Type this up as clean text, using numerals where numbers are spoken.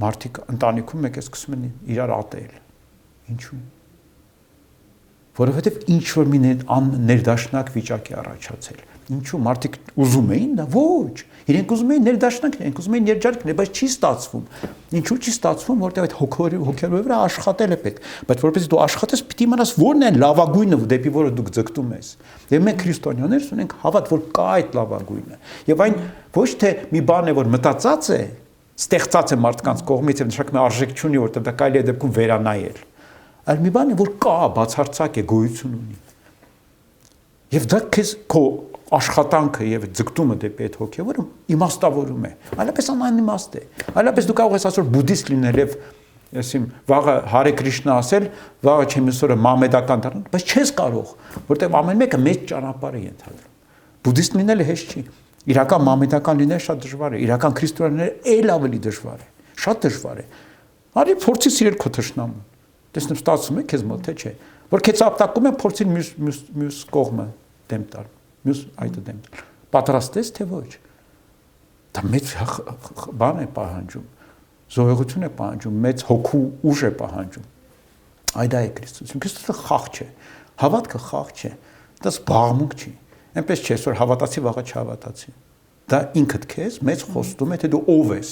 մարդիկ ընտանիքում մեկ է սկսում են իրար ատել։ Ինչու՞։ Որովհետև ինչ որ մի ներդաշնակ վիճակի առաջացել։ Ինչու մարդիկ ուզում էին դա, ոչ, իրենք ուզում էին ներդաշնակն, իրենք ուզում էին երջանկն, բայց չի ստացվում։ Ինչու՞ չի ստացվում, որտեղ այդ հոգերով վրա աշխատել է պետք, բայց որպես դու աշխատես, պիտի իմանաս որն է լավագույնը, դեպի որը դու ձգտում ես։ Եվ մենք քրիստոնյաներս ունենք հավատ, որ կա այդ լավագույնը։ Եվ այն ոչ թե մի բան է, որ մտածած է, ստեղծած է մարդկանց կողմից եւ նշանակում է արժեք չունի, որտեղ դա կարելի է դեպքում վերանայել։ Այլ մի բան է, որ կա, բացարձակ է, գոյություն ունի։ Եվ դա քեզ քո աշխատանքը եւ ձգտումը դեպի այդ հոգեվորը իմաստավորում է։ Այլապես անիմաստ է։ Այլապես դու կարող ես ասել բուդդիստ լինել եւ ասեմ վաղը Հարե Կրիշնա ասել, վաղը չեմ ասորը մամեդական դառնալ, բայց չես կարող, որտեղ ամեն մեկը մեծ ճանապարհ է ենթադրում։ Բուդդիստ լինելը հեշտ չի։ Իրական մամեդական լինելը շատ դժվար է, իրական քրիստոնյաները էլ ավելի դժվար է, շատ դժվար է։ Արի փորձի սիրել քո թշնամուն։ Տեսնում ստացվում է քեզ մոտ թե չէ, որ քեզ ապտակում է փորձին մյուս կողմը դեմ տալ, մյուս այդը դեմ տալ։ Պատրաստ ես թե ոչ։ Դա մեծ բան է պահանջում, զոհեղություն է պահանջում, մեծ հոգու ուժ է պահանջում։ Այդ է քրիստոսություն։ Քրիստոսը խաղ չէ, հավատքը խաղ չէ, դա զբաղմունք չի։ Այնպես չէ, որ հավատացի, վաղը չհավատացի։ Դա ինքդ քեզ մեծ խոստում է, թե դու ով ես։